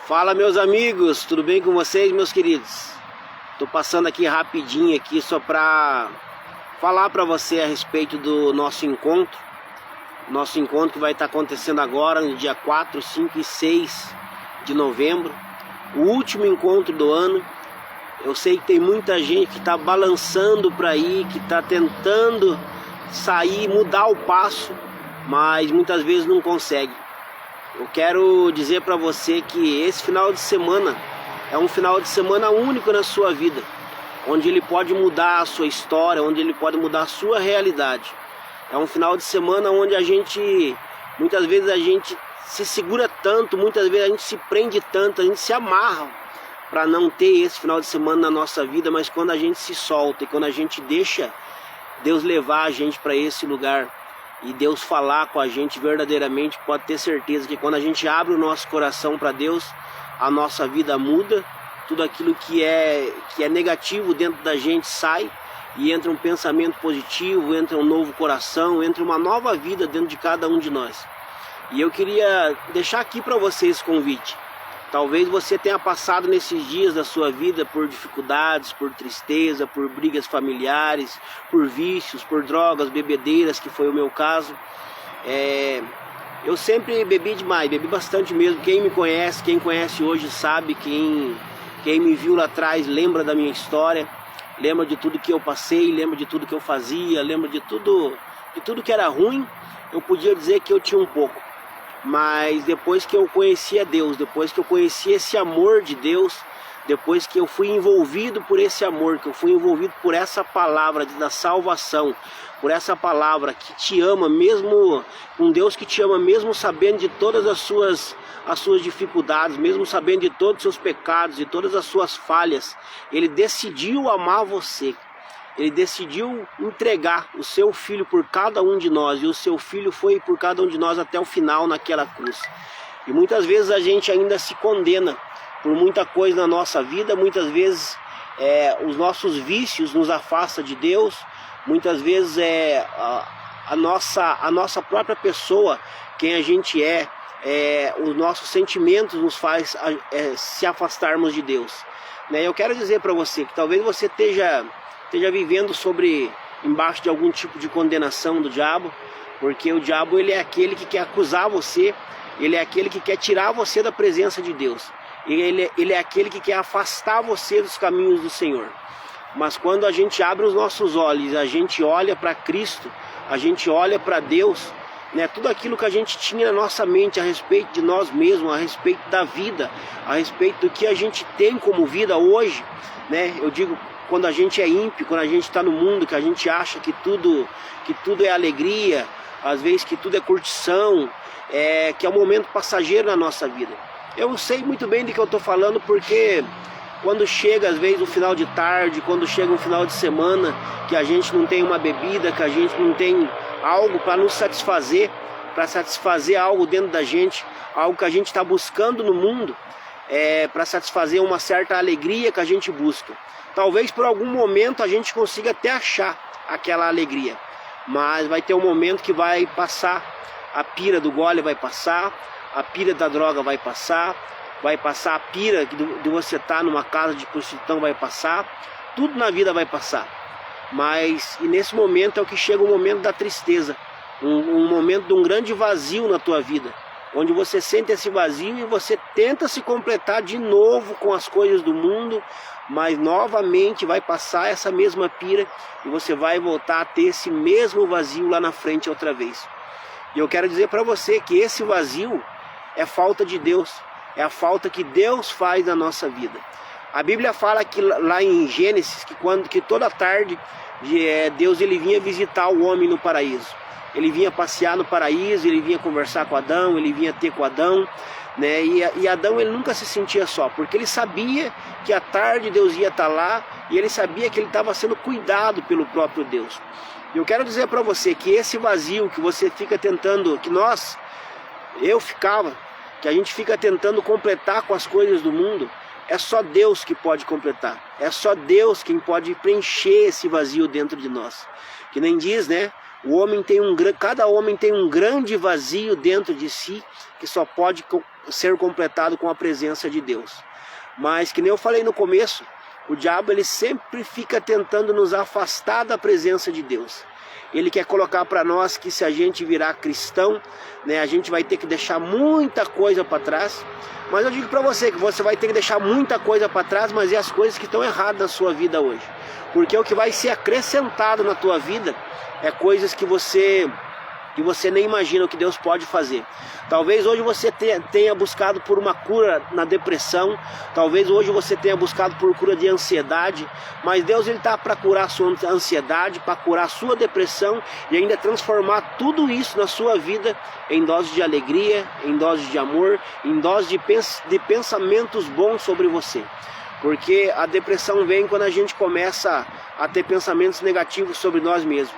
Fala, meus amigos, tudo bem com vocês, meus queridos? Tô passando aqui rapidinho aqui só para falar para você a respeito do nosso encontro. Nosso encontro que vai estar acontecendo agora no dia 4, 5 e 6 de novembro. O último encontro do ano. Eu sei que tem muita gente que está balançando para ir, que está tentando sair, mudar o passo, mas muitas vezes não consegue. Eu quero dizer para você que esse final de semana é um final de semana único na sua vida, onde ele pode mudar a sua história, onde ele pode mudar a sua realidade. É um final de semana onde muitas vezes a gente se segura tanto, muitas vezes a gente se prende tanto, a gente se amarra para não ter esse final de semana na nossa vida, mas quando a gente se solta e quando a gente deixa Deus levar a gente para esse lugar e Deus falar com a gente verdadeiramente, pode ter certeza que quando a gente abre o nosso coração para Deus, a nossa vida muda, tudo aquilo que é negativo dentro da gente sai e entra um pensamento positivo, entra um novo coração, entra uma nova vida dentro de cada um de nós. E eu queria deixar aqui para vocês esse convite. Talvez você tenha passado nesses dias da sua vida por dificuldades, por tristeza, por brigas familiares, por vícios, por drogas, bebedeiras, que foi o meu caso. Eu sempre bebi demais, bebi bastante mesmo. Quem me conhece, quem conhece hoje sabe, quem me viu lá atrás lembra da minha história, lembra de tudo que eu passei, lembra de tudo que eu fazia, lembra de tudo que era ruim. Eu podia dizer que eu tinha um pouco. Mas depois que eu conheci a Deus, depois que eu conheci esse amor de Deus, depois que eu fui envolvido por esse amor, que eu fui envolvido por essa palavra da salvação, por essa palavra que te ama, mesmo um Deus que te ama, mesmo sabendo de todas as suas dificuldades, mesmo sabendo de todos os seus pecados, de todas as suas falhas, Ele decidiu amar você. Ele decidiu entregar o seu filho por cada um de nós, e o seu filho foi por cada um de nós até o final naquela cruz. E muitas vezes a gente ainda se condena por muita coisa na nossa vida, muitas vezes os nossos vícios nos afastam de Deus, muitas vezes a nossa própria pessoa, quem a gente os nossos sentimentos nos faz se afastarmos de Deus. Eu quero dizer para você que talvez você esteja vivendo embaixo de algum tipo de condenação do diabo, porque o diabo ele é aquele que quer acusar você, ele é aquele que quer tirar você da presença de Deus, ele é aquele que quer afastar você dos caminhos do Senhor. Mas quando a gente abre os nossos olhos, a gente olha para Cristo, a gente olha para Deus, tudo aquilo que a gente tinha na nossa mente a respeito de nós mesmos, a respeito da vida, a respeito do que a gente tem como vida hoje, eu digo, quando a gente é ímpio, quando a gente está no mundo, que a gente acha que tudo é alegria, às vezes que tudo é curtição, que é um momento passageiro na nossa vida. Eu sei muito bem do que eu estou falando, porque quando chega às vezes o final de tarde, quando chega um final de semana, que a gente não tem uma bebida, que a gente não tem algo para nos satisfazer, para satisfazer algo dentro da gente, algo que a gente está buscando no mundo, para satisfazer uma certa alegria que a gente busca. Talvez por algum momento a gente consiga até achar aquela alegria, mas vai ter um momento que vai passar, a pira do gole vai passar, a pira da droga vai passar a pira de você estar numa casa de prostituição vai passar, tudo na vida vai passar. Mas e nesse momento é o que chega o momento da tristeza, um momento de um grande vazio na tua vida, onde você sente esse vazio e você tenta se completar de novo com as coisas do mundo, mas novamente vai passar essa mesma pira e você vai voltar a ter esse mesmo vazio lá na frente outra vez. E eu quero dizer para você que esse vazio é falta de Deus, é a falta que Deus faz na nossa vida. A Bíblia fala que lá em Gênesis, que toda tarde Deus ele vinha visitar o homem no paraíso. Ele vinha passear no paraíso, ele vinha conversar com Adão, ele vinha ter com Adão, e Adão ele nunca se sentia só, porque ele sabia que à tarde Deus ia estar lá, e ele sabia que ele estava sendo cuidado pelo próprio Deus. E eu quero dizer para você que esse vazio que você fica tentando, que a gente fica tentando completar com as coisas do mundo, é só Deus que pode completar, é só Deus quem pode preencher esse vazio dentro de nós. Que nem diz, Cada homem tem um grande vazio dentro de si que só pode ser completado com a presença de Deus. Mas, que nem eu falei no começo, o diabo ele sempre fica tentando nos afastar da presença de Deus. Ele quer colocar para nós que se a gente virar cristão, né, a gente vai ter que deixar muita coisa para trás. Mas eu digo para você que você vai ter que deixar muita coisa para trás, mas é as coisas que estão erradas na sua vida hoje. Porque o que vai ser acrescentado na tua vida é coisas que você nem imagina o que Deus pode fazer. Talvez hoje você tenha buscado por uma cura na depressão, talvez hoje você tenha buscado por cura de ansiedade, mas Deus está para curar a sua ansiedade, para curar a sua depressão e ainda transformar tudo isso na sua vida em doses de alegria, em doses de amor, em doses de pensamentos bons sobre você. Porque a depressão vem quando a gente começa a ter pensamentos negativos sobre nós mesmos.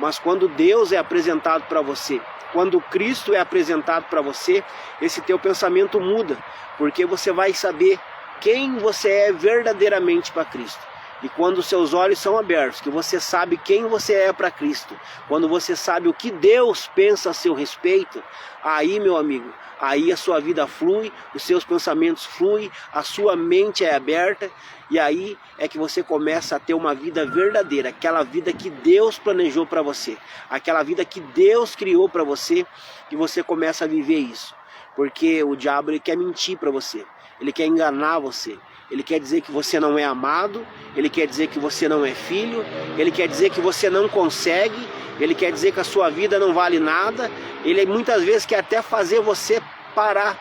Mas quando Deus é apresentado para você, quando Cristo é apresentado para você, esse teu pensamento muda, porque você vai saber quem você é verdadeiramente para Cristo. E quando os seus olhos são abertos, que você sabe quem você é para Cristo, quando você sabe o que Deus pensa a seu respeito, aí, meu amigo, aí a sua vida flui, os seus pensamentos fluem, a sua mente é aberta, e aí é que você começa a ter uma vida verdadeira, aquela vida que Deus planejou para você, aquela vida que Deus criou para você, e você começa a viver isso. Porque o diabo ele quer mentir para você, ele quer enganar você, ele quer dizer que você não é amado, ele quer dizer que você não é filho, ele quer dizer que você não consegue, ele quer dizer que a sua vida não vale nada, ele muitas vezes quer até fazer você parar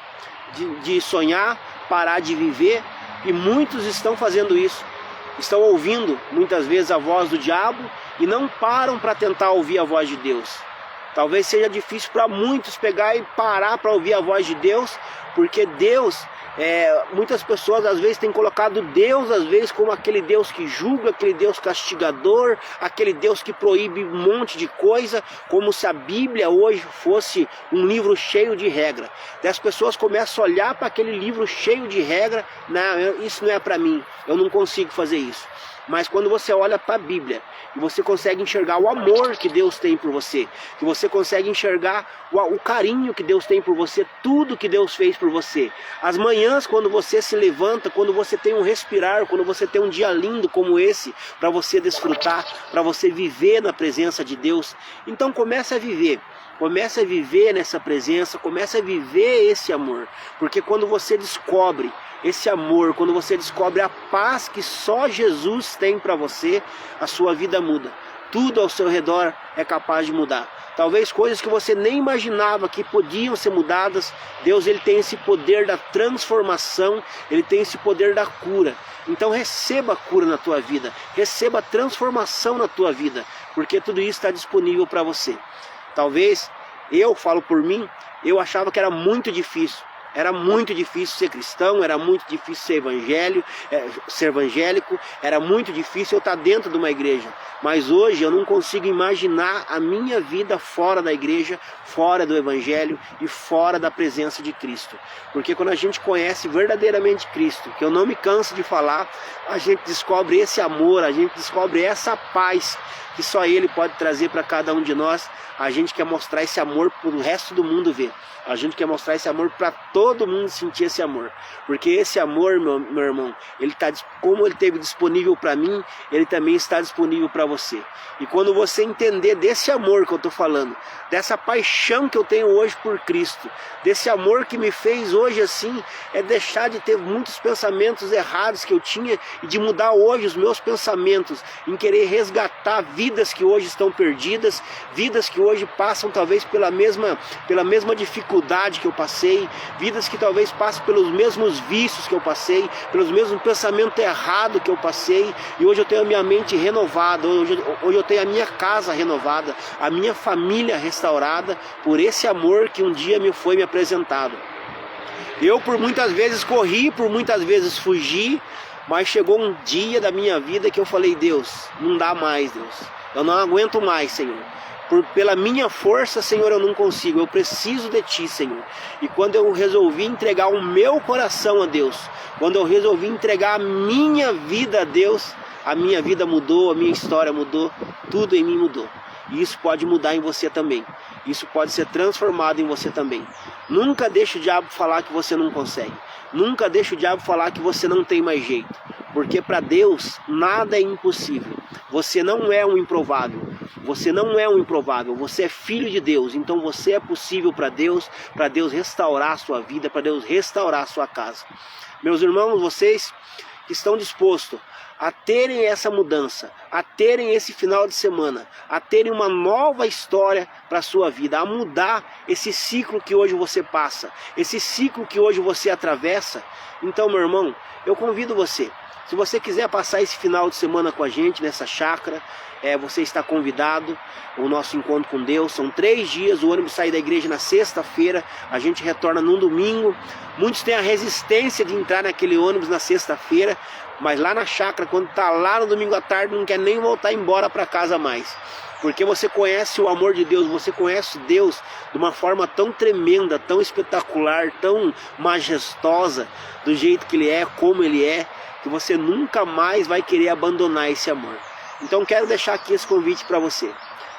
de sonhar, parar de viver, e muitos estão fazendo isso, estão ouvindo muitas vezes a voz do diabo e não param para tentar ouvir a voz de Deus. Talvez seja difícil para muitos pegar e parar para ouvir a voz de Deus, porque Deus, muitas pessoas às vezes têm colocado Deus às vezes como aquele Deus que julga, aquele Deus castigador, aquele Deus que proíbe um monte de coisa, como se a Bíblia hoje fosse um livro cheio de regra. Daí as pessoas começam a olhar para aquele livro cheio de regra, não, isso não é para mim, eu não consigo fazer isso. Mas quando você olha para a Bíblia e você consegue enxergar o amor que Deus tem por você, que você consegue enxergar o carinho que Deus tem por você, tudo que Deus fez por você. As manhãs quando você se levanta, quando você tem um respirar, quando você tem um dia lindo como esse, para você desfrutar, para você viver na presença de Deus. Então comece a viver. Comece a viver nessa presença, comece a viver esse amor. Porque quando você descobre esse amor, quando você descobre a paz que só Jesus tem para você, a sua vida muda. Tudo ao seu redor é capaz de mudar. Talvez coisas que você nem imaginava que podiam ser mudadas, Deus ele tem esse poder da transformação, ele tem esse poder da cura. Então receba a cura na tua vida, receba a transformação na tua vida, porque tudo isso está disponível para você. Talvez, eu falo por mim, eu achava que era muito difícil. Era muito difícil ser cristão, era muito difícil ser evangélico, era muito difícil eu estar dentro de uma igreja. Mas hoje eu não consigo imaginar a minha vida fora da igreja, fora do evangelho e fora da presença de Cristo. Porque quando a gente conhece verdadeiramente Cristo, que eu não me canso de falar, a gente descobre esse amor, a gente descobre essa paz que só Ele pode trazer para cada um de nós. A gente quer mostrar esse amor para o resto do mundo ver. A gente quer mostrar esse amor para todo mundo sentir esse amor. Porque esse amor, meu irmão, como ele esteve disponível para mim, ele também está disponível para você. E quando você entender desse amor que eu estou falando, dessa paixão que eu tenho hoje por Cristo, desse amor que me fez hoje assim, é deixar de ter muitos pensamentos errados que eu tinha e de mudar hoje os meus pensamentos em querer resgatar vidas que hoje estão perdidas, vidas que hoje passam talvez pela mesma dificuldade que eu passei, vidas que talvez passem pelos mesmos vícios que eu passei, pelos mesmos pensamentos errados que eu passei, e hoje eu tenho a minha mente renovada, hoje eu tenho a minha casa renovada, a minha família restaurada, por esse amor que um dia me foi me apresentado. Eu por muitas vezes corri, por muitas vezes fugi, mas chegou um dia da minha vida que eu falei, Deus, não dá mais, Deus, eu não aguento mais, Senhor. Pela minha força, Senhor, eu não consigo, eu preciso de Ti, Senhor. E quando eu resolvi entregar o meu coração a Deus, quando eu resolvi entregar a minha vida a Deus, a minha vida mudou, a minha história mudou, tudo em mim mudou. E isso pode mudar em você também. Isso pode ser transformado em você também. Nunca deixe o diabo falar que você não consegue. Nunca deixe o diabo falar que você não tem mais jeito. Porque para Deus nada é impossível. Você não é um improvável. Você não é um improvável. Você é filho de Deus. Então você é possível para Deus restaurar a sua vida, para Deus restaurar a sua casa. Meus irmãos, vocês que estão dispostos a terem essa mudança, a terem esse final de semana, a terem uma nova história para a sua vida, a mudar esse ciclo que hoje você passa, esse ciclo que hoje você atravessa. Então, meu irmão, eu convido você, se você quiser passar esse final de semana com a gente nessa chácara, você está convidado. O nosso encontro com Deus são 3 dias, o ônibus sai da igreja na sexta-feira, a gente retorna no domingo. Muitos têm a resistência de entrar naquele ônibus na sexta-feira, mas lá na chácara, quando está lá no domingo à tarde, não quer nem voltar embora para casa mais. Porque você conhece o amor de Deus, você conhece Deus de uma forma tão tremenda, tão espetacular, tão majestosa, do jeito que Ele é, como Ele é, que você nunca mais vai querer abandonar esse amor. Então quero deixar aqui esse convite para você.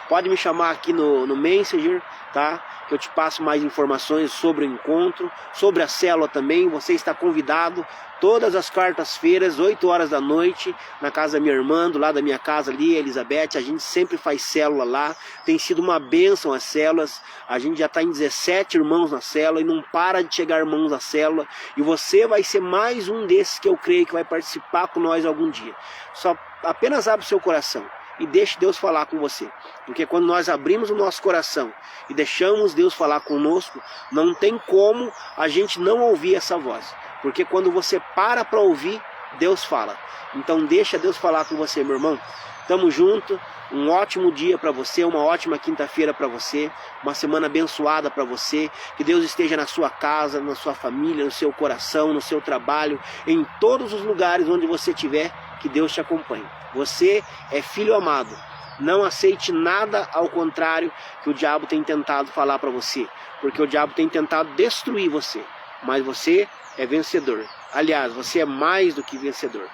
Pode me chamar aqui no Messenger, tá? Que eu te passo mais informações sobre o encontro, sobre a célula também. Você está convidado todas as quartas-feiras, 8 horas da noite, na casa da minha irmã, do lado da minha casa ali, Elizabeth. A gente sempre faz célula lá. Tem sido uma bênção as células. A gente já está em 17 irmãos na célula e não para de chegar irmãos na célula. E você vai ser mais um desses que eu creio que vai participar com nós algum dia. Só apenas abre o seu coração e deixe Deus falar com você. Porque quando nós abrimos o nosso coração e deixamos Deus falar conosco, não tem como a gente não ouvir essa voz. Porque quando você para ouvir, Deus fala. Então deixa Deus falar com você, meu irmão. Tamo junto. Um ótimo dia para você, uma ótima quinta-feira para você, uma semana abençoada para você. Que Deus esteja na sua casa, na sua família, no seu coração, no seu trabalho, em todos os lugares onde você estiver. Que Deus te acompanhe. Você é filho amado. Não aceite nada ao contrário que o diabo tem tentado falar para você. Porque o diabo tem tentado destruir você. Mas você é vencedor. Aliás, você é mais do que vencedor.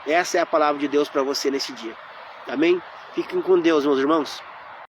Essa é a palavra de Deus para você nesse dia. Amém? Fiquem com Deus, meus irmãos.